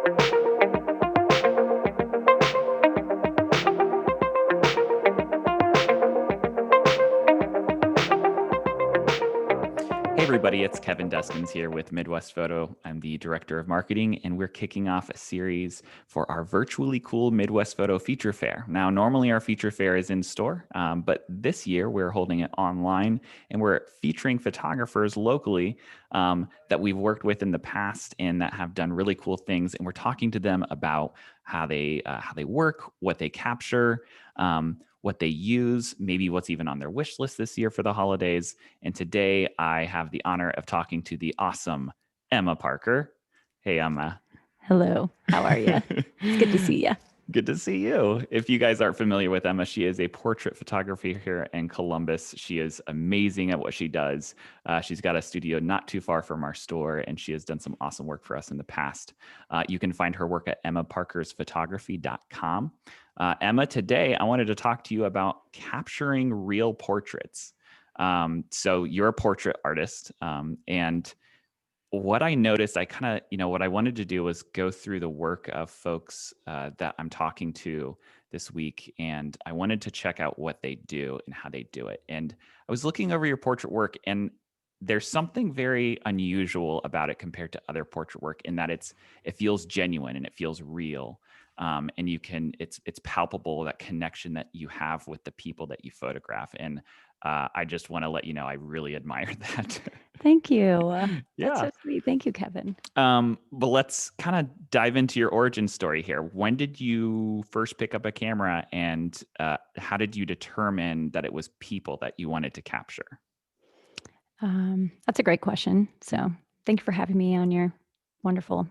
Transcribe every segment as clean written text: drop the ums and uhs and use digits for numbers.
Hey everybody, it's Kevin Deskins here with Midwest Photo. I'm the Director of Marketing, and we're kicking off a series for our virtually cool Midwest Photo Feature Fair. Now, normally our feature fair is in store, but this year we're holding it online, and we're featuring photographers locally that we've worked with in the past and that have done really cool things. And we're talking to them about how they work, what they capture, what they use, maybe what's even on their wish list this year for the holidays. And today I have the honor of talking to the awesome Emma Parker. Hey, Emma. Hello. How are you? It's good to see you. Good to see you. If you guys aren't familiar with Emma, she is a portrait photographer here in Columbus. She is amazing at what she does. She's got a studio not too far from our store, and she has done some awesome work for us in the past. You can find her work at emmaparkersphotography.com. Emma, today I wanted to talk to you about capturing real portraits. So you're a portrait artist, and what I noticed, what I wanted to do was go through the work of folks that I'm talking to this week, and I wanted to check out what they do and how they do it. And I was looking over your portrait work, and there's something very unusual about it compared to other portrait work in that it feels genuine and it feels real. And it's palpable, that connection that you have with the people that you photograph. And I just want to let you know, I really admire that. Thank you. That's Yeah. so sweet. Thank you, Kevin. But let's kind of dive into your origin story here. When did you first pick up a camera, and how did you determine that it was people that you wanted to capture? That's a great question. So thank you for having me on your wonderful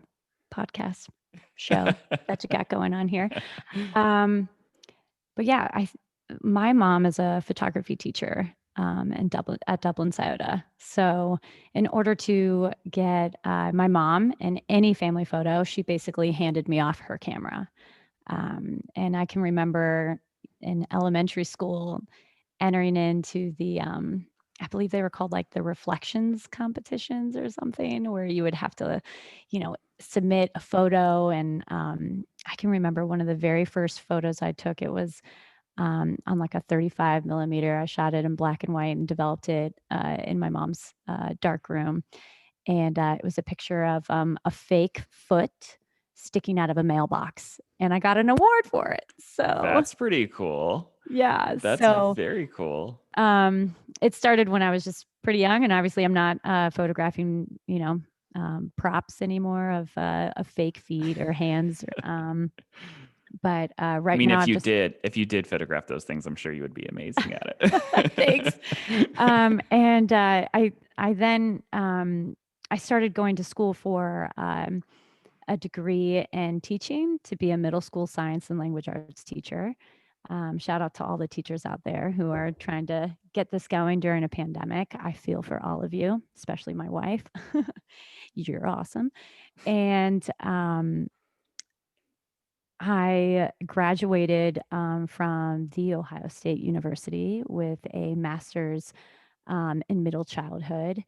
podcast show that you got going on here. But yeah, my mom is a photography teacher in Dublin, at Dublin Scioto. So in order to get my mom in any family photo, she basically handed me off her camera. And I can remember in elementary school entering into the I believe they were called like the reflections competitions or something, where you would have to, submit a photo. And I can remember one of the very first photos I took. It was on like a 35 millimeter. I shot it in black and white and developed it in my mom's dark room. And it was a picture of a fake foot sticking out of a mailbox, and I got an award for it. So That's pretty cool. yeah, That's so very cool. it started when I was just pretty young, and obviously I'm not photographing, props anymore of fake feet or hands. But right I mean, now, if you did photograph those things, I'm sure you would be amazing at it. thanks. And I then I started going to school for a degree in teaching to be a middle school science and language arts teacher. Shout out to all the teachers out there who are trying to get this going during a pandemic. I feel for all of you, especially my wife. You're awesome. And I graduated from The Ohio State University with a master's in middle childhood.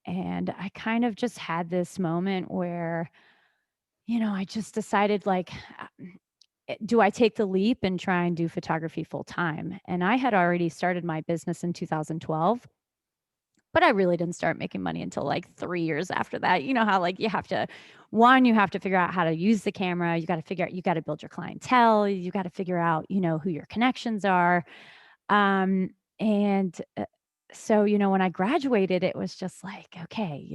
And I kind of just had this moment where, I just decided, like, do I take the leap and try and do photography full time? And I had already started my business in 2012, but I really didn't start making money until like 3 years after that. You know how, like, you have to figure out how to use the camera. You got to build your clientele. You got to figure out, who your connections are. And so, when I graduated, it was just like, okay,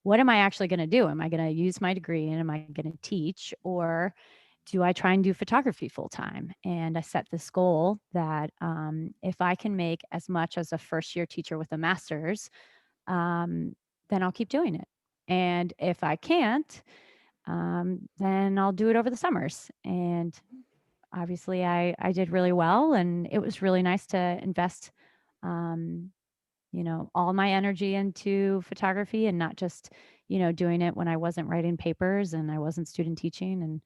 what am I actually going to do? Am I going to use my degree and am I going to teach, or do I try and do photography full time? And I set this goal that if I can make as much as a first year teacher with a master's, then I'll keep doing it. And if I can't, then I'll do it over the summers. And obviously, I did really well, and it was really nice to invest, all my energy into photography and not just, doing it when I wasn't writing papers and I wasn't student teaching.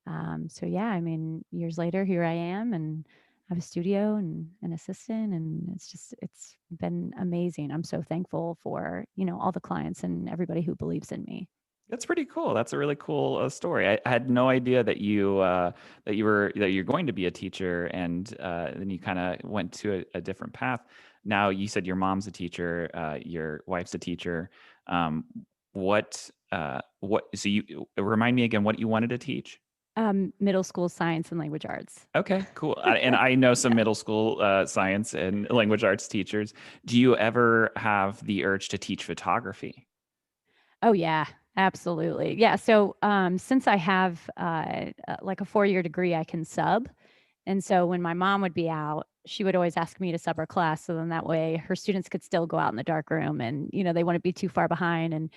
And so, yeah, I mean, years later, here I am, and I have a studio and an assistant, and it's been amazing. I'm so thankful for, all the clients and everybody who believes in me. That's pretty cool. That's a really cool story. I had no idea that you're going to be a teacher, and then you kind of went to a different path. Now you said your mom's a teacher, your wife's a teacher. Um, what? So you remind me again what you wanted to teach. Middle school science and language arts. Okay, cool. And I know some Yeah. middle school science and language arts teachers. Do you ever have the urge to teach photography? Oh yeah, absolutely. Yeah. So since I have like a 4-year degree, I can sub. And so when my mom would be out, she would always ask me to sub her class. So then that way her students could still go out in the dark room and, they wouldn't be too far behind. And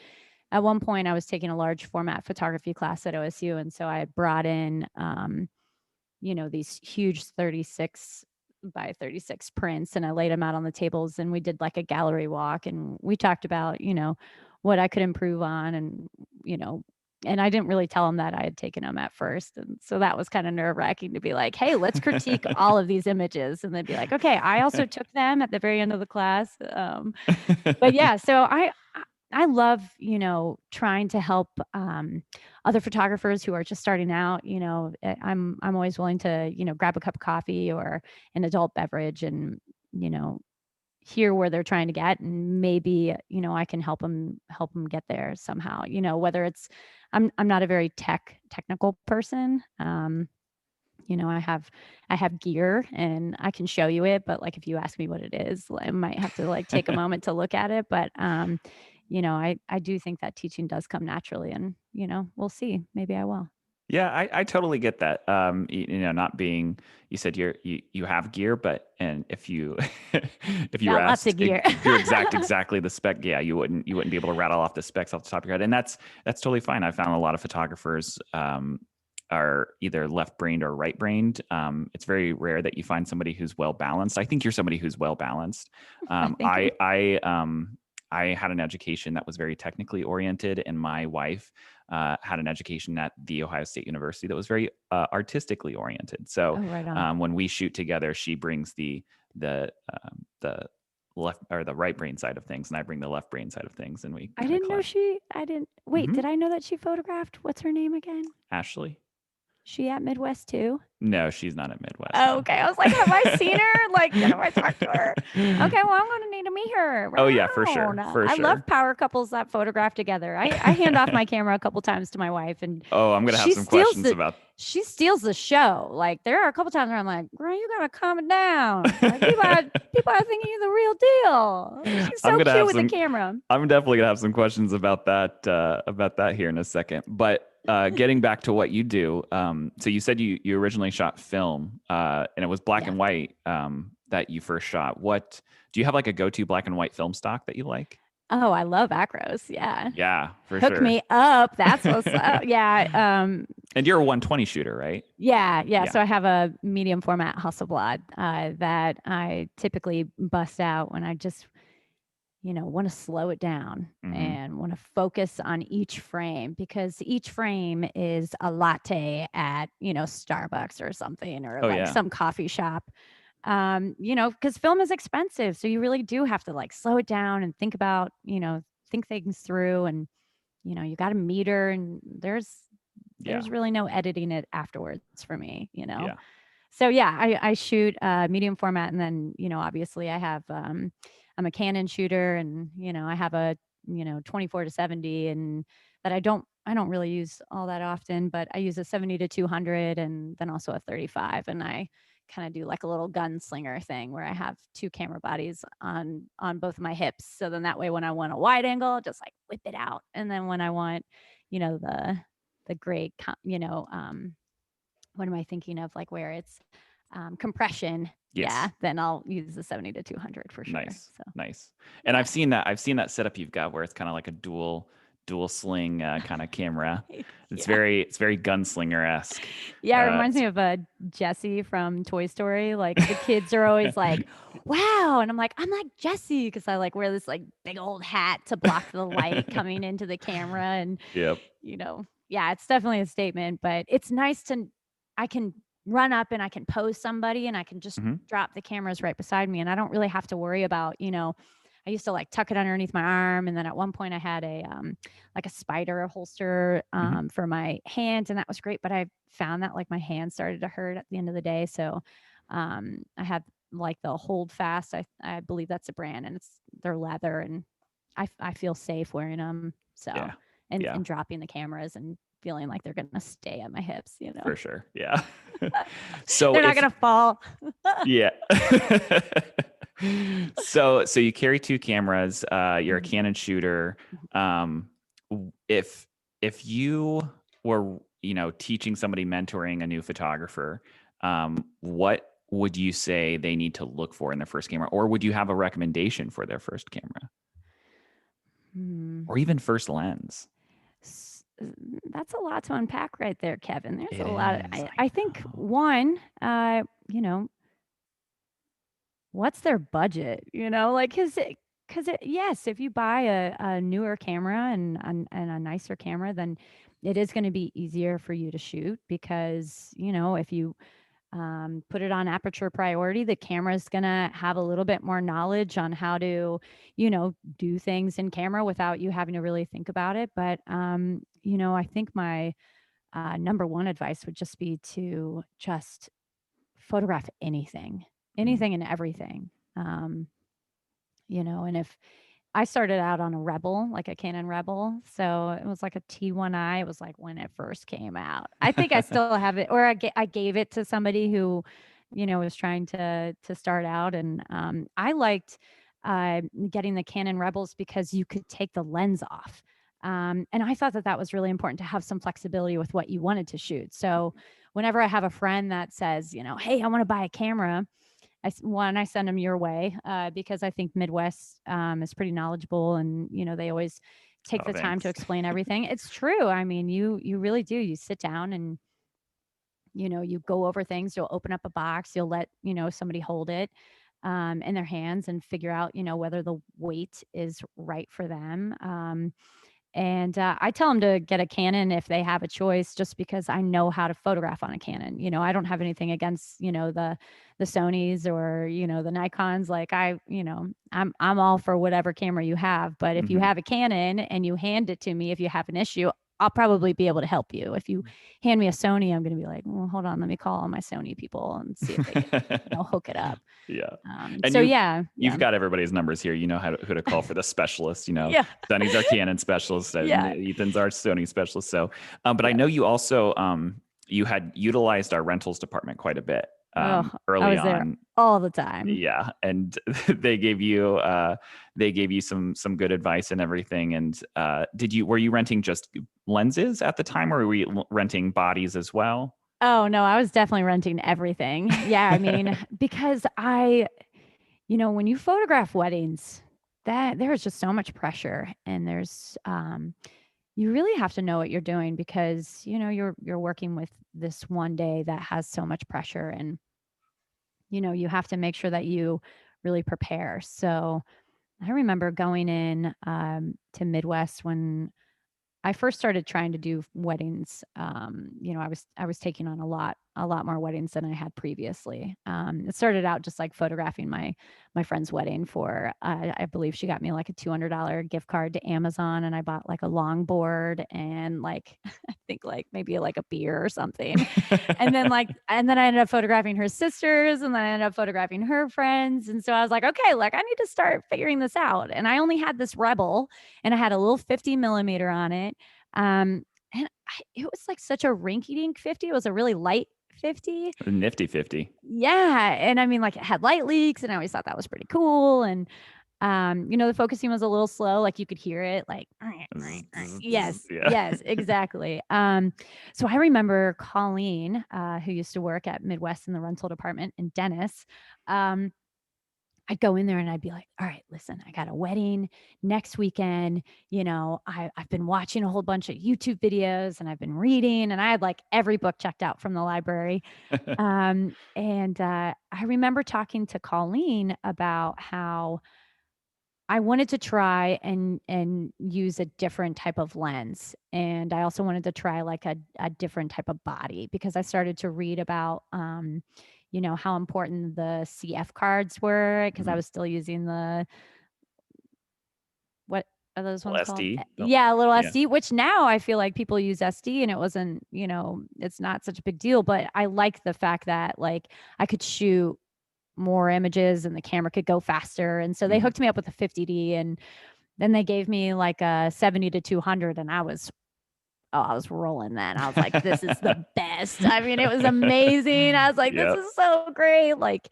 at one point I was taking a large format photography class at OSU. And so I had brought in, these huge 36 by 36 prints and I laid them out on the tables and we did like a gallery walk and we talked about, what I could improve on you know, and I didn't really tell them that I had taken them at first. And so that was kind of nerve wracking to be like, hey, let's critique all of these images. And they'd be like, okay, I also took them at the very end of the class. But yeah, so I love, trying to help other photographers who are just starting out. I'm always willing to, grab a cup of coffee or an adult beverage and, you know, hear where they're trying to get and maybe, I can help them get there somehow. Whether it's I'm not a very technical person. I have gear and I can show you it, but like if you ask me what it is, I might have to like take a moment to look at it. But I do think that teaching does come naturally and, we'll see. Maybe I will. Yeah, I totally get that. Not being, you said you have gear, but and if you if you were Got lots of asked gear. your exactly the spec, yeah, you wouldn't be able to rattle off the specs off the top of your head, and that's totally fine. I found a lot of photographers are either left-brained or right-brained. It's very rare that you find somebody who's well balanced. I think you're somebody who's well balanced. Thank you. I had an education that was very technically oriented, and my wife had an education at the Ohio State University that was very artistically oriented. So Oh, right on. when we shoot together, she brings the left or the right brain side of things, and I bring the left brain side of things, and we I kind of didn't know collab. I didn't wait, Hmm. did I know that she photographed? What's her name again? Ashley? She at Midwest too? No, she's not at Midwest. Oh, No. okay. I was like, have I seen her? Like, have I talked to her? Okay, well, I'm gonna need to meet her. Oh Right yeah, for sure, on. for I love sure. power couples that photograph together. I hand off my camera a couple times to my wife, and Oh, I'm gonna have she some steals questions the about. she steals the show. Like, there are a couple times where I'm like, girl, you gotta calm it down. Like, people are thinking you're the real deal. She's I'm so gonna cute have with the some. camera. I'm definitely gonna have some questions about that here in a second. But getting back to what you do, so you said you originally shot film, and it was black Yeah. and white that you first shot. What do you have like a go-to black and white film stock that you like? Oh, I love Acros. Yeah. Yeah, for Hook sure. me up. That's what's up. Yeah. And you're a 120 shooter, right? Yeah. Yeah. So I have a medium format Hasselblad that I typically bust out when I just, want to slow it down Hmm. and want to focus on each frame because each frame is a latte at, Starbucks or something or Oh like yeah. some coffee shop. Because film is expensive. So you really do have to like slow it down and think about, think things through and, you got a meter and Yeah. there's really no editing it afterwards for me. Yeah. So yeah, I shoot medium format and then, obviously I have I'm a Canon shooter and, I have a, 24 to 70 and that I don't really use all that often, but I use a 70 to 200 and then also a 35 and I kind of do like a little gunslinger thing where I have two camera bodies on both of my hips. So then that way when I want a wide angle, just like whip it out. And then when I want, the great, what am I thinking of? Like where it's compression. Yeah. Yes. Then I'll use the 70 to 200 for sure. Nice. So Nice. And yeah. I've seen that setup you've got where it's kind of like a dual sling kind of camera. Yeah. It's very gunslinger-esque. Yeah. It reminds It's me of Jessie from Toy Story. Like the kids are always like, wow. And I'm like Jessie because I like wear this like big old hat to block the light coming into the camera. And, Yep. yeah, it's definitely a statement, but it's nice I can run up and I can pose somebody and I can just Hmm. drop the cameras right beside me. And I don't really have to worry about, I used to like tuck it underneath my arm. And then at one point I had a, like a spider holster, Mhm. for my hands, and that was great. But I found that like my hands started to hurt at the end of the day. So, I had like the Hold Fast. I believe that's a brand, and they're leather, and I feel safe wearing them. So, Yeah. Yeah, and dropping the cameras and feeling like they're going to stay at my hips, for sure. Yeah. So they're not if going to fall. yeah. So you carry two cameras, you're a Mhm. Canon shooter. Um if you were, teaching somebody, mentoring a new photographer, what would you say they need to look for in their first camera, or would you have a recommendation for their first camera Hmm. or even first lens? That's a lot to unpack right there, Kevin. There's It a lot of, is. I I think know. one, you know, what's their budget? Like, yes, if you buy a newer camera and a nicer camera, then it is going to be easier for you to shoot because, if you put it on aperture priority, the camera is going to have a little bit more knowledge on how to, do things in camera without you having to really think about it. But, I think my number one advice would just be to just photograph Mm. anything and everything. Um, and if I started out on a Rebel, like a Canon Rebel, so it was like a T1i. It was like when it first came out. I think I still have it, or I gave it to somebody who, was trying to start out, and I liked getting the Canon Rebels because you could take the lens off. And I thought that that was really important to have some flexibility with what you wanted to shoot. So whenever I have a friend that says, hey, I want to buy a camera, I send them your way because I think Midwest is pretty knowledgeable, and they always take Oh, the time to thanks. explain everything. It's true. I mean, you really do. You sit down and you go over things. You'll open up a box. You'll let somebody hold it in their hands and figure out whether the weight is right for them. And I tell them to get a Canon if they have a choice, just because I know how to photograph on a Canon. I don't have anything against, the Sonys or, the Nikons. Like I'm all for whatever camera you have. But if you Hmm. have a Canon and you hand it to me, if you have an issue, I'll probably be able to help you. If you hand me a Sony, I'm going to be like, well, hold on, let me call all my Sony people and see if they can, hook it up. Yeah. And So yeah, you've yeah, got everybody's numbers here. You know who to call for the specialist. yeah, Sonny's our Canon specialist and yeah, Ethan's our Sony specialist. So, but I yeah. know you also you had utilized our rentals department quite a bit Oh, I early was there on. all the time. Yeah, and they gave you some good advice and everything. And were you renting just lenses at the time, or were you renting bodies as well? Oh, no, I was definitely renting everything. Yeah, I mean, because when you photograph weddings, that there is just so much pressure, and you really have to know what you're doing because, you're working with this one day that has so much pressure, and you have to make sure that you really prepare. So, I remember going in to Midwest when I first started trying to do weddings. I was taking on a lot more weddings than I had previously. It started out just like photographing my friend's wedding for. I believe she got me like a $200 gift card to Amazon, and I bought like a longboard and like I think like maybe like a beer or something. And then I ended up photographing her sisters, and then I ended up photographing her friends. And so I was like, okay, like I need to start figuring this out. And I only had this Rebel, and I had a little 50 millimeter on it. Um, and it was like such a rinky dink 50. It was a really light 50. Nifty 50. Yeah. And I mean, like it had light leaks, and I always thought that was pretty cool. And, the focusing was a little slow. Like you could hear it like, yes, Yeah. yes, exactly. So I remember Colleen, who used to work at Midwest in the rental department, and Dennis. Um, I'd go in there and I'd be like, all right, listen, I got a wedding next weekend. I've been watching a whole bunch of YouTube videos, and I've been reading, and I had like every book checked out from the library. And I remember talking to Colleen about how I wanted to try and use a different type of lens. And I also wanted to try like a different type of body, because I started to read about how important the CF cards were, because I Mhm. was still using the are those Little ones called? SD. Oh, Yeah, a little yeah. SD, which now I feel like people use SD and it wasn't, it's not such a big deal, but I like the fact that like I could shoot more images and the camera could go faster. And so they Mhm. hooked me up with a 50D and then they gave me like a 70 to 200 and I was rolling then. I was like, this is the best. I mean, it was amazing. I was like, this Yep. is so great. Like,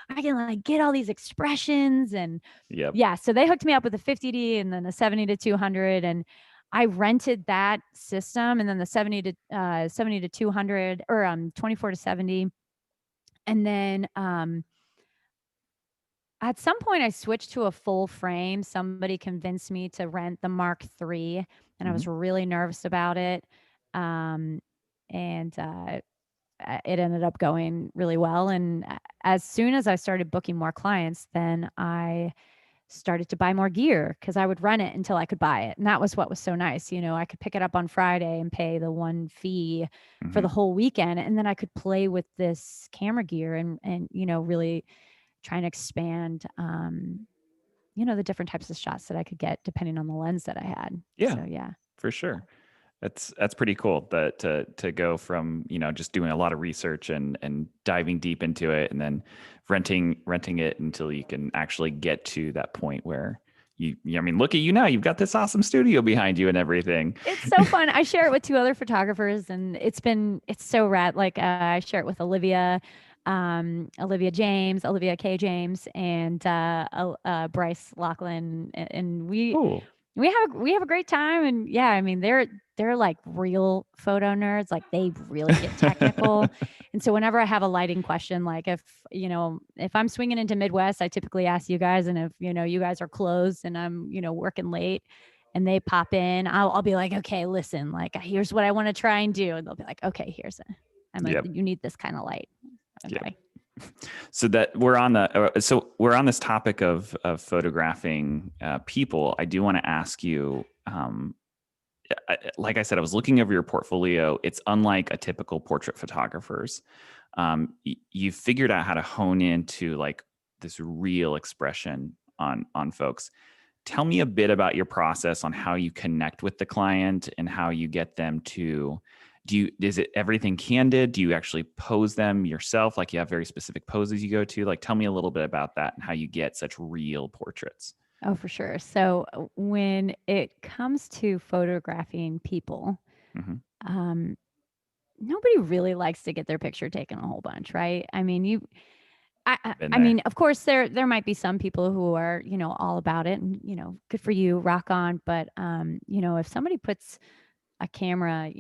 I can like get all these expressions and Yep. yeah. So they hooked me up with a 50D and then a 70 to 200 and I rented that system and then the 70 to 200 or 24 to 70 and then at some point I switched to a full frame. Somebody convinced me to rent the Mark III and I Mhm. was really nervous about it. Um, and it ended up going really well. And as soon as I started booking more clients, then I started to buy more gear because I would rent it until I could buy it. And that was what was so nice. I could pick it up on Friday and pay the one fee for the Mhm. whole weekend. And then I could play with this camera gear and really try and expand, the different types of shots that I could get depending on the lens that I had. Yeah, So yeah. for sure. That's pretty cool that to go from, just doing a lot of research and diving deep into it and then renting it until you can actually get to that point where I mean, look at you now. You've got this awesome studio behind you and everything. It's so fun. I share it with two other photographers and it's so rad. Like I share it with Olivia K. James and Bryce Lachlan. And Cool. we have a great time. And yeah, I mean, they're like real photo nerds. Like they really get technical. And so whenever I have a lighting question, like if I'm swinging into Midwest, I typically ask you guys. And if, you guys are closed and I'm, working late and they pop in, I'll be like, okay, listen, like here's what I want to try and do. And they'll be like, okay, Yep. you need this kind of light. Yep. Okay. So we're on this topic of photographing people. I do want to ask you, like I said, I was looking over your portfolio. It's unlike a typical portrait photographer's. You figured out how to hone into like this real expression on folks. Tell me a bit about your process on how you connect with the client and how you get them to. Is it everything candid? Do you actually pose them yourself? Like you have very specific poses you go to? Like tell me a little bit about that and how you get such real portraits. Oh, for sure. So when it comes to photographing people, Mm-hmm. um, nobody really likes to get their picture taken a whole bunch, right? I mean, Been I there. mean, of course, there might be some people who are, all about it, and good for you, rock on. But if somebody puts a camera,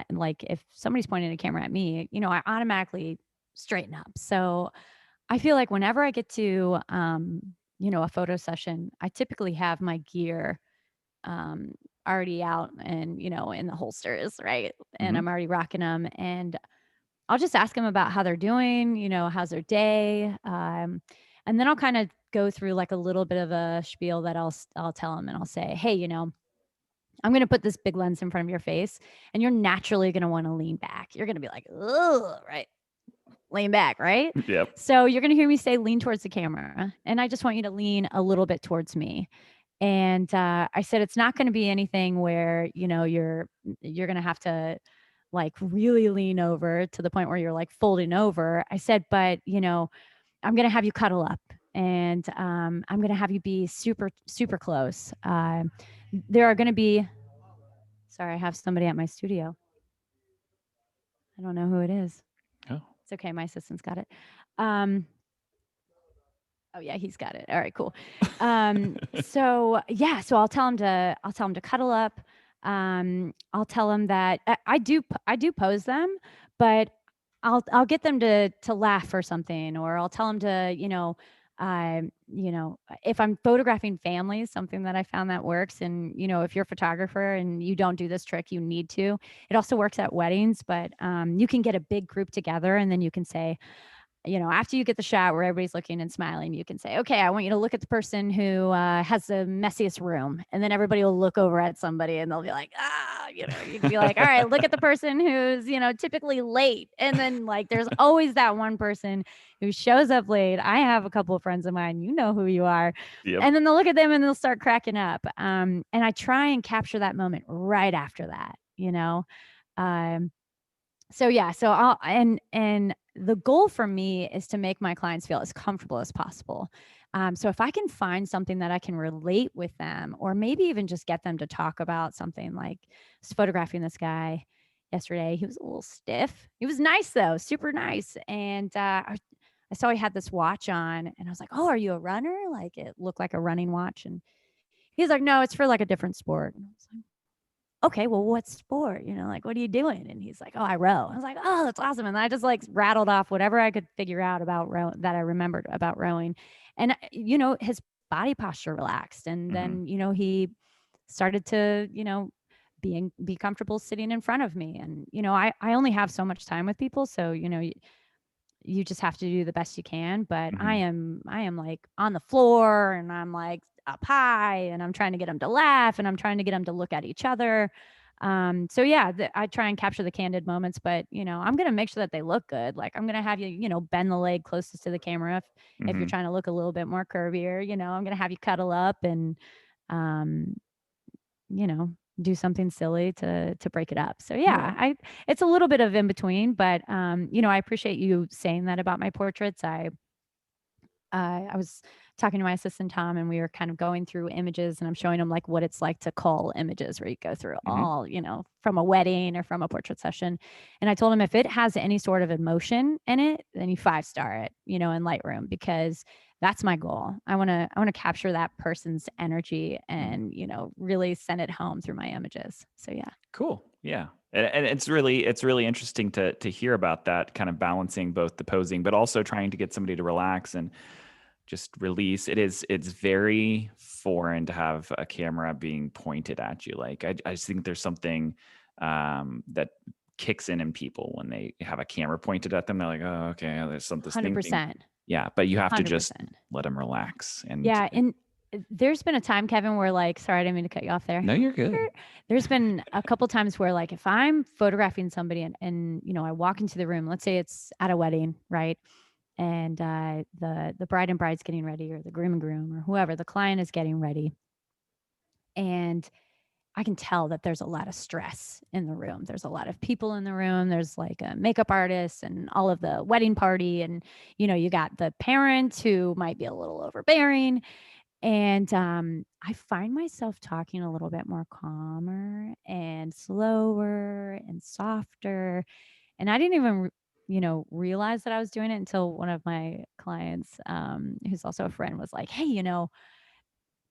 like if somebody's pointing a camera at me, I automatically straighten up. So I feel like whenever I get to, a photo session, I typically have my gear um, already out and in the holsters, right? And Mm-hmm. I'm already rocking them, and I'll just ask them about how they're doing, how's their day, and then I'll kind of go through like a little bit of a spiel that I'll tell them, and I'll say, hey, I'm going to put this big lens in front of your face, and you're naturally going to want to lean back. You're going to be like, oh, right, lean back, right? Yep. So you're going to hear me say lean towards the camera, and I just want you to lean a little bit towards me. And I said it's not going to be anything where you're going to have to like really lean over to the point where you're like folding over. I said, but I'm going to have you cuddle up, and I'm going to have you be super super close. There are going to be. Sorry, I have somebody at my studio. I don't know who it is. Oh. It's okay. My assistant's got it. Um, Oh yeah, he's got it. All right, cool. So yeah, so I'll tell him to cuddle up. I'll tell him that I do pose them, but I'll get them to laugh or something, or I'll tell them to if I'm photographing families, something that I found that works, and if you're a photographer and you don't do this trick, you need to. It also works at weddings, but you can get a big group together, and then you can say, after you get the shot where everybody's looking and smiling, you can say, okay, I want you to look at the person who has the messiest room. And then everybody will look over at somebody and they'll be like, you can be like, all right, look at the person who's, typically late. And then like, there's always that one person who shows up late. I have a couple of friends of mine, you know who you are. Yep. And then they'll look at them and they'll start cracking up. And I try and capture that moment right after that, so yeah, so I'll and the goal for me is to make my clients feel as comfortable as possible. So if I can find something that I can relate with them, or maybe even just get them to talk about something, like I was photographing this guy yesterday. He was a little stiff. He was nice though, super nice. And I saw he had this watch on, and I was like, "Oh, are you a runner?" Like it looked like a running watch, and he's like, "No, it's for like a different sport." And I was like, okay, well, what sport? Like, what are you doing? And he's like, oh, I row. I was like, oh, that's awesome. And I just like rattled off whatever I could figure out about that I remembered about rowing. And, his body posture relaxed. And then, he started to, be comfortable sitting in front of me. And, I only have so much time with people. So, you just have to do the best you can. But I am like on the floor, and I'm like up high, and I'm trying to get them to laugh, and I'm trying to get them to look at each other. So yeah, I try and capture the candid moments, but I'm going to make sure that they look good. Like I'm going to have you, bend the leg closest to the camera. If you're trying to look a little bit more curvier, I'm going to have you cuddle up and, um, do something silly to break it up. So yeah, it's a little bit of in between, but I appreciate you saying that about my portraits. I was talking to my assistant Tom, and we were kind of going through images, and I'm showing him like what it's like to cull images, where you go through all, from a wedding or from a portrait session. And I told him if it has any sort of emotion in it, then you 5-star it, in Lightroom, because that's my goal. I want to capture that person's energy and, really send it home through my images. So yeah. Cool. Yeah. And it's really interesting to hear about that, kind of balancing both the posing, but also trying to get somebody to relax and just release. It's very foreign to have a camera being pointed at you. Like I just think there's something that kicks in people when they have a camera pointed at them. They're like, oh, okay, there's something. 100%. Yeah, but you have to just 100%. let them relax. And yeah, and there's been a time, Kevin, where like, sorry, I didn't mean to cut you off there. No, you're good. There's been a couple times where like, if I'm photographing somebody and I walk into the room, let's say it's at a wedding, right? And the bride and bride's getting ready, or the groom and groom, or whoever, the client is getting ready. And I can tell that there's a lot of stress in the room. There's a lot of people in the room. There's like a makeup artist and all of the wedding party. And, you got the parent who might be a little overbearing. And I find myself talking a little bit more calmer and slower and softer. And I didn't even, realize that I was doing it until one of my clients, who's also a friend, was like, hey,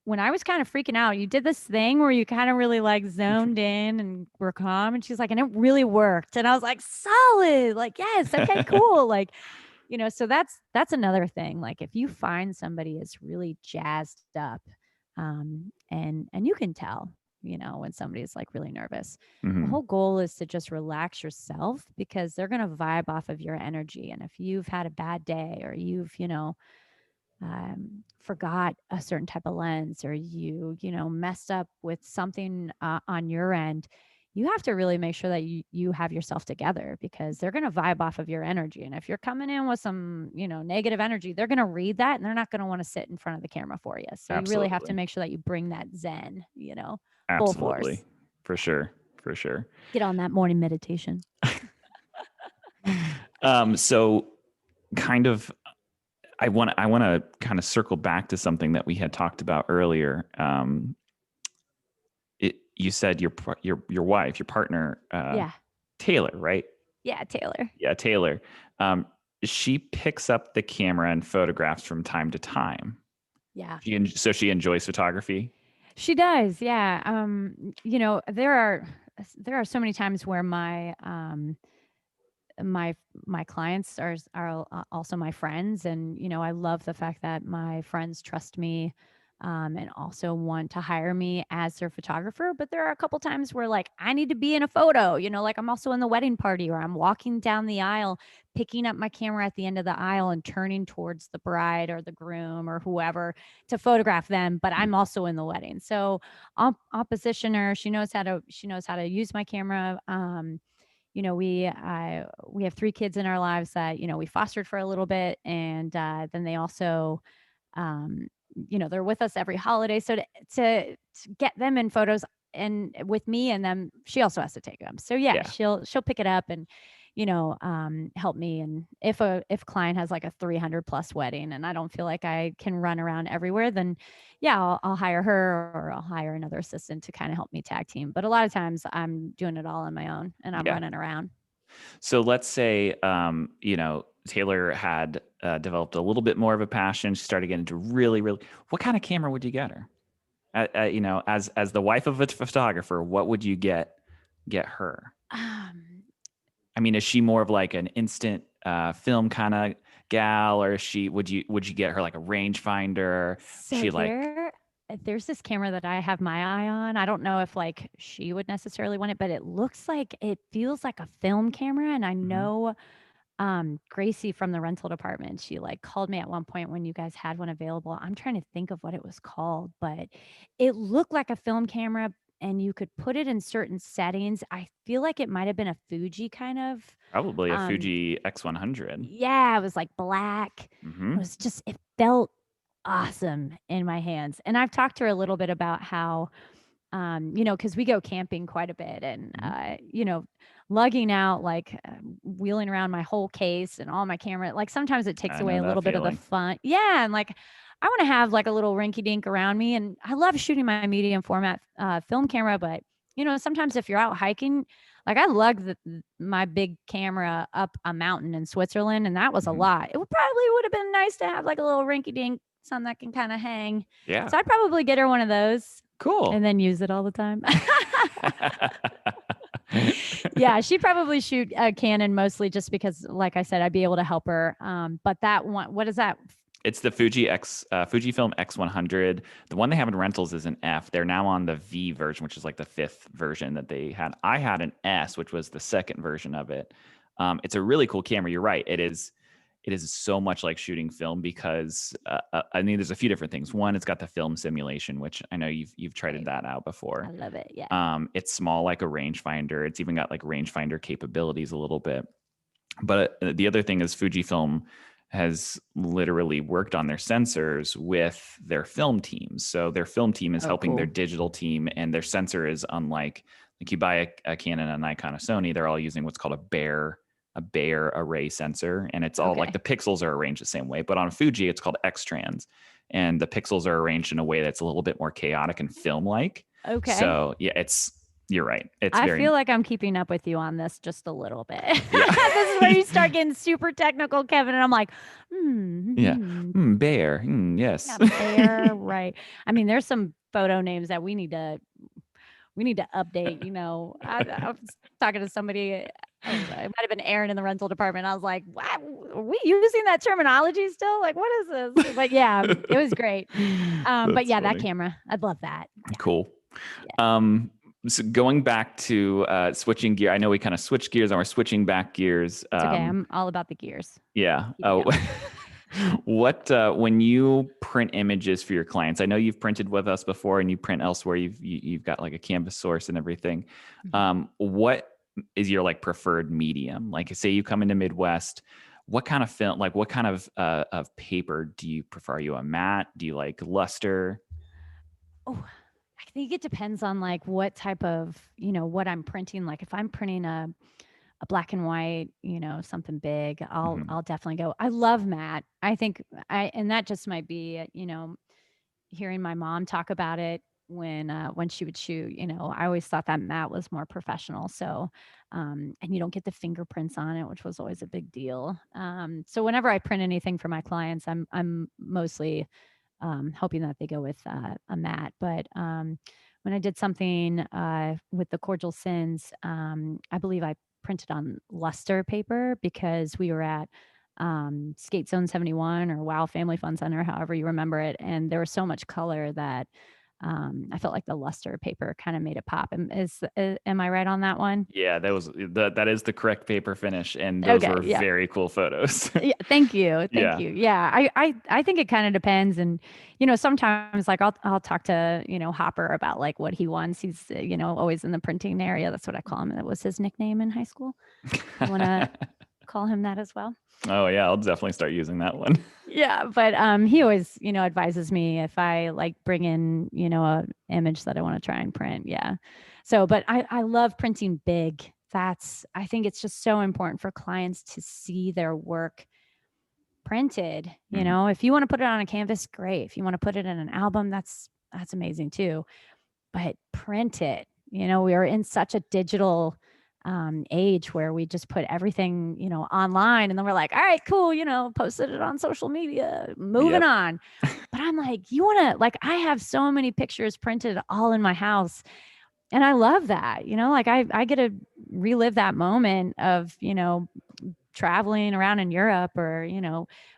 when I was kind of freaking out, you did this thing where you kind of really like zoned in and were calm. And she's like, and it really worked. And I was like, solid. Like, yes. Okay, cool. Like, so that's another thing. Like if you find somebody is really jazzed up, and you can tell, when somebody's like really nervous, the whole goal is to just relax yourself, because they're going to vibe off of your energy. And if you've had a bad day, or you've, forgot a certain type of lens, or you messed up with something on your end, you have to really make sure that you have yourself together, because they're going to vibe off of your energy. And if you're coming in with some negative energy, they're going to read that, and they're not going to want to sit in front of the camera for you. So you really have to make sure that you bring that zen, full force. For sure Get on that morning meditation. So kind of I want to kind of circle back to something that we had talked about earlier. You said your wife, your partner, Taylor, right? Yeah, Taylor. Yeah, Taylor. She picks up the camera and photographs from time to time. Yeah. So she enjoys photography. She does. Yeah. There are so many times where my clients are also my friends, and I love the fact that my friends trust me and also want to hire me as their photographer. But there are a couple times where like I need to be in a photo, like I'm also in the wedding party or I'm walking down the aisle, picking up my camera at the end of the aisle and turning towards the bride or the groom or whoever to photograph them. But I'm also in the wedding. So opposition her, she knows how to use my camera. We have 3 kids in our lives that, we fostered for a little bit. And then they also, um, they're with us every holiday. So to get them in photos and with me and them, she also has to take them. So yeah, Yeah. she'll pick it up and, help me. And if client has like a 300 plus wedding and I don't feel like I can run around everywhere, then yeah, I'll hire her or I'll hire another assistant to kind of help me tag team. But a lot of times I'm doing it all on my own and I'm Yeah. running around. So let's say, Taylor had developed a little bit more of a passion. She started getting into really, really. What kind of camera would you get her? As the wife of a photographer, what would you get her? Um, I mean, is she more of like an instant film kind of gal, or would you get her like a rangefinder? so She like, there's this camera that I have my eye on. I don't know if like she would necessarily want it, but it feels like a film camera. And I mhm. know Gracie from the rental department, she like called me at one point when you guys had one available. I'm trying to think of what it was called, but it looked like a film camera and you could put it in certain settings. I feel like it might have been a Fuji kind of. Probably a um Fuji X100. yeah, it was like black. Hmm. It felt awesome in my hands. And I've talked to her a little bit about how because we go camping quite a bit and, Hmm. lugging out, like, wheeling around my whole case and all my camera, like sometimes it takes I away know a that little bit of the feeling. fun. Yeah. And like, I want to have like a little rinky dink around me. And I love shooting my medium format film camera. But, sometimes if you're out hiking, like I lugged my big camera up a mountain in Switzerland and that was a Hmm. lot. It would have been nice to have like a little rinky dink, something that can kind of hang. Yeah. So I'd probably get her one of those. Cool. And then use it all the time. Yeah, she'd probably shoot a Canon mostly just because, like I said, I'd be able to help her. But that one, what is that? It's the Fujifilm X100. The one they have in rentals is an F. They're now on the V version, which is like the 5th version that they had. I had an S, which was the 2nd version of it. It's a really cool camera. You're right. It is. It is so much like shooting film because I mean, there's a few different things. One, it's got the film simulation, which I know you've tried Right. that out I before. love it. Yeah. It's small like a rangefinder. It's even got like rangefinder capabilities a little bit. But the other thing is Fujifilm has literally worked on their sensors with their film teams. So their film team is Oh, helping their cool. digital team, and their sensor is unlike like you buy a Canon, a Nikon, a Sony. They're all using what's called a Bayer array sensor, and it's all like Okay. the pixels are arranged the same way. But on Fuji, it's called X-trans, and the pixels are arranged in a way that's a little bit more chaotic and film-like. Okay. So yeah, you're right. It's I very feel like I'm keeping up with you on this just a little bit. yeah. This is where you start getting super technical, Kevin. And I'm like, Yeah. hmm, Bear. Yes. yeah, bear, right. I mean, there's some photo names that we need to update. I was talking to somebody. I don't know, it might have been Aaron in the rental department. I was like, "Wow, are we using that terminology still? Like, what is this?" But yeah, it was great. But That's yeah, that funny. camera, I'd love that. Yeah, Cool. yeah, Um, so going back to switching gear, I know we kind of switched gears and we're switching back gears. it's okay. I'm all about the gears. Yeah. Keep it Oh, going. what when you print images for your clients? I know you've printed with us before, and you print elsewhere. You've got like a canvas source and everything. Mhm. What is your like preferred medium? Like, say you come into Midwest, what kind of film? Like, what kind of paper do you prefer? Are you a matte? Do you like luster? Oh, I think it depends on like what type of, what I'm printing. Like if I'm printing a black and white, something big, I'll Hmm. I'll definitely go. I love matte. I think and that just might be, hearing my mom talk about it when she would shoot, I always thought that matte was more professional. So, and you don't get the fingerprints on it, which was always a big deal. So whenever I print anything for my clients, I'm mostly hoping that they go with a matte. But when I did something with the Cordial Sins, I believe I printed on luster paper because we were at Skate Zone 71 or Wow Family Fun Center, however you remember it. And there was so much color that I felt like the luster paper kind of made it pop. Am I right on that one? Yeah, that is the correct paper finish, and those Okay, were yeah. very cool photos. Yeah, thank you. Thank Yeah. you. Yeah. I think it kind of depends. And, sometimes like I'll talk to, Hopper about like what he wants. He's, always in the printing area. That's what I call him. That was his nickname in high school. You want to call him that as well? Oh yeah, I'll definitely start using that one. Yeah. But he always, advises me if I like bring in, a image that I want to try and print. Yeah. So, but I love printing big. I think it's just so important for clients to see their work printed. If you want to put it on a canvas, great. If you want to put it in an album, that's amazing too. But print it. We are in such a digital age where we just put everything, online, and then we're like, all right, cool, posted it on social media, moving Yep. on. But I'm like, you want to, like, I have so many pictures printed all in my house. And I love that, like I get to relive that moment of, traveling around in Europe or,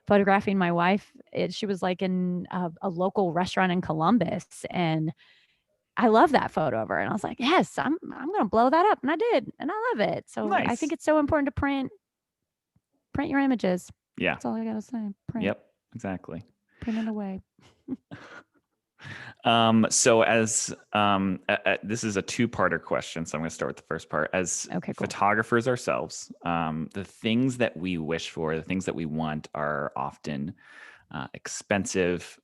photographing my wife. She was like in a local restaurant in Columbus, and I love that photo of her. And I was like, yes, I'm going to blow that up. And I did. And I love it. So I think Nice. it's so important to print your images. Yeah. That's all I got to say. Print. Yep. Exactly. Print it away. So as this is a two-parter question, so I'm going to start with the first part. As Okay, cool. photographers ourselves, the things that we wish for, the things that we want, are often expensive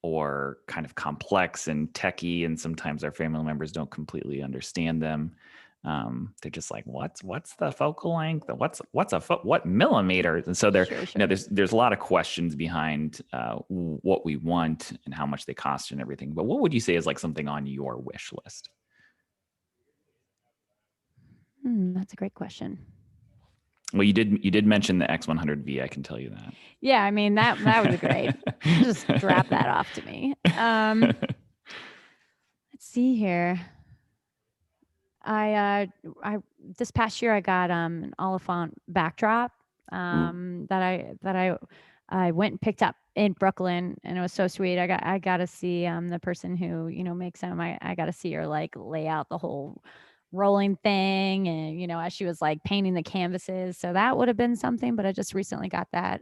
or kind of complex and techy, and sometimes our family members don't completely understand them. They're just like, what's the focal length? What millimeters? And so Sure. there's a lot of questions behind what we want and how much they cost and everything. But what would you say is like something on your wish list? That's a great question. Well, you did mention the X100V. I can tell you that. Yeah, I mean that would be great. Just drop that off to me. Let's see here. I this past year I got an Oliphant backdrop that I went and picked up in Brooklyn, and it was so sweet. I got to see the person who makes them. I got to see her like lay out the whole rolling thing, and as she was like painting the canvases. So that would have been something. But I just recently got that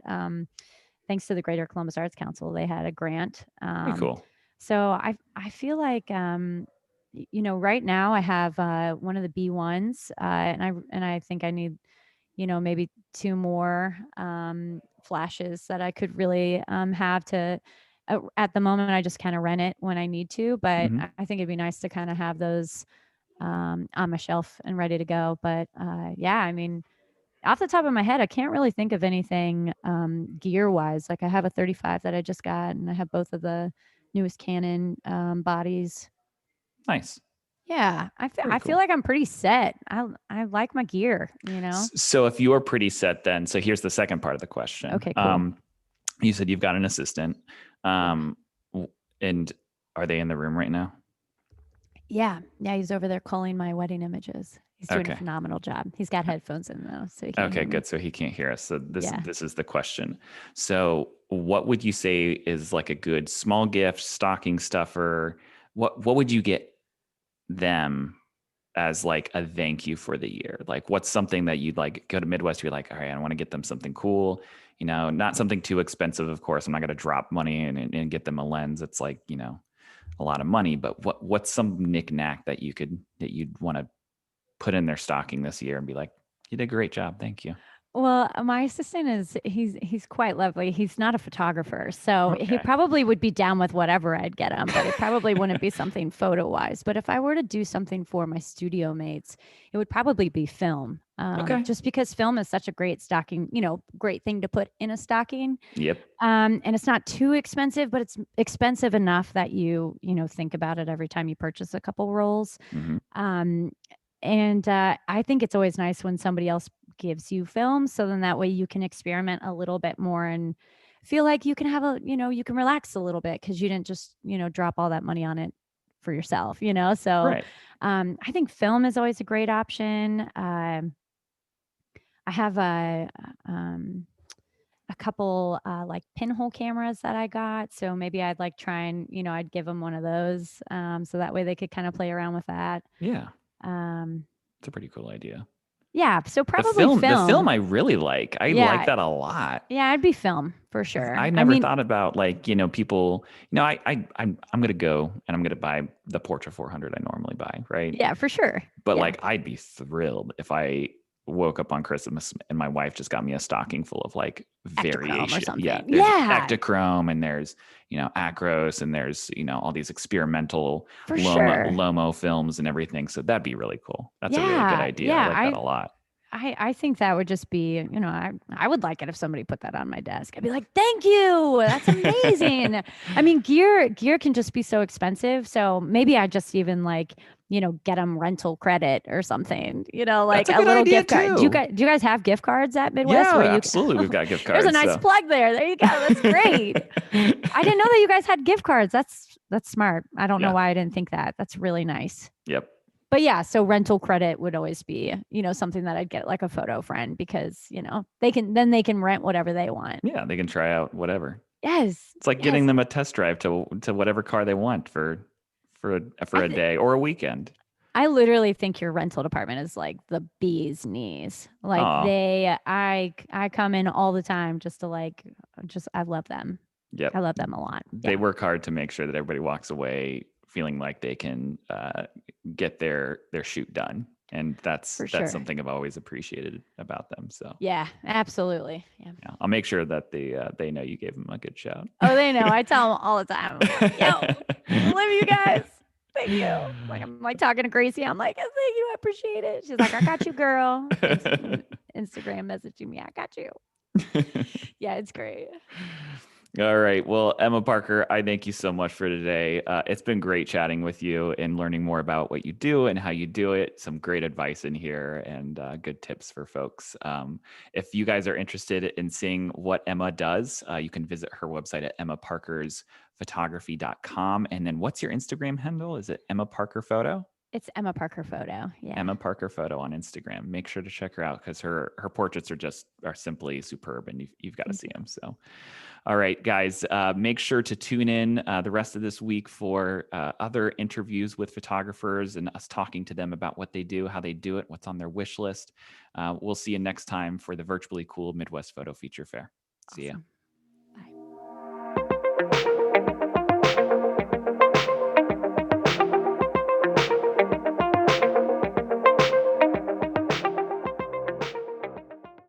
thanks to the Greater Columbus Arts Council. They had a grant. Very cool. So I feel like right now I have one of the B1s, and I think I need maybe two more flashes that I could really have to. At the moment, I just kind of rent it when I need to, but I think it'd be nice to kind of have those on my shelf and ready to go. But yeah, I mean, off the top of my head, I can't really think of anything gear wise. Like I have a 35 that I just got, and I have both of the newest Canon bodies. Nice. Yeah, I Very feel cool. like I'm pretty set. I like my gear, So if you are pretty set, then here's the second part of the question. Okay, cool. You said you've got an assistant, and are they in the room right now? Yeah, he's over there culling my wedding images. He's doing Okay. a phenomenal job. He's got headphones in though, so he can't Okay, hear me. good. So he can't hear us. So Yeah. this is the question. So what would you say is like a good small gift, stocking stuffer? What would you get them as like a thank you for the year? Like what's something that you'd like go to Midwest, you're like, all right, I want to get them something cool, not something too expensive, of course. I'm not going to drop money and get them a lens. It's like, a lot of money, but what's some knickknack that you'd want to put in their stocking this year and be like, you did a great job. Thank you. Well, my assistant he's quite lovely. He's not a photographer, so he Okay. probably would be down with whatever I'd get him, but it probably wouldn't be something photo wise. But if I were to do something for my studio mates, it would probably be film. Okay. Just because film is such a great stocking, great thing to put in a stocking. Yep. And it's not too expensive, but it's expensive enough that you think about it every time you purchase a couple rolls. And I think it's always nice when somebody else gives you film. So then that way you can experiment a little bit more and feel like you can have you can relax a little bit because you didn't just, drop all that money on it for yourself, So Right. I think film is always a great option. I have couple like pinhole cameras that I got. So maybe I'd like try and, I'd give them one of those. So that way they could kind of play around with that. Yeah. Um, It's a pretty cool idea. yeah. So The probably film, the film film. I really like. I like Yeah. that a lot. Yeah. I'd be film for 'Cause sure. I I never mean, thought about like, people, I'm gonna go and I'm gonna buy the Portra 400 I normally buy, right? yeah, for sure. But Yeah. like I'd be thrilled if I woke up on Christmas and my wife just got me a stocking full of like Ektachrome or variation. something. Yeah, there's Yeah. Ektachrome and there's Acros and there's all these experimental For sure. Lomo films and everything. So that'd be really cool. That's a really good idea. Yeah. I like that a lot. I think that would just be, I would like it if somebody put that on my desk. I'd be like, thank you. That's amazing. I mean, gear can just be so expensive. So maybe I just even like, get them rental credit or something, like That's a a good little idea gift card. too. Do you guys have gift cards at Midwest? Yeah, Where you absolutely. We've got gift cards. There's a nice plug there. There you go. That's great. I didn't know that you guys had gift cards. That's smart. I don't know why I didn't think that. That's really nice. Yep. But yeah, so rental credit would always be, something that I'd get like a photo friend because, they can rent whatever they want. Yeah, they can try out whatever. Yes. It's like getting them a test drive to whatever car they want for a day or a weekend. I literally think your rental department is like the bee's knees. Like I come in all the time just to I love them. Yep. I love them a lot. They work hard to make sure that everybody walks away feeling like they can get their shoot done, and that's something I've always appreciated about them. So yeah, absolutely. Yeah, I'll make sure that they know you gave them a good shout. Oh, they know. I tell them all the time. I'm like, yo, love you guys. Thank you. Like I'm like talking to Gracie. I'm like, thank you. I appreciate it. She's like, I got you, girl. Instagram messaging me. I got you. Yeah, it's great. All right. Well, Emma Parker, I thank you so much for today. It's been great chatting with you and learning more about what you do and how you do it. Some great advice in here and good tips for folks. If you guys are interested in seeing what Emma does, you can visit her website at emmaparkersphotography.com. And then what's your Instagram handle? Is it Emma Parker Photo? It's Emma Parker Photo. Yeah. Emma Parker Photo on Instagram. Make sure to check her out because her portraits are simply superb and you've got to see them. So, all right, guys, make sure to tune in the rest of this week for other interviews with photographers and us talking to them about what they do, how they do it, what's on their wish list. We'll see you next time for the Virtually Cool Midwest Photo Feature Fair. See ya.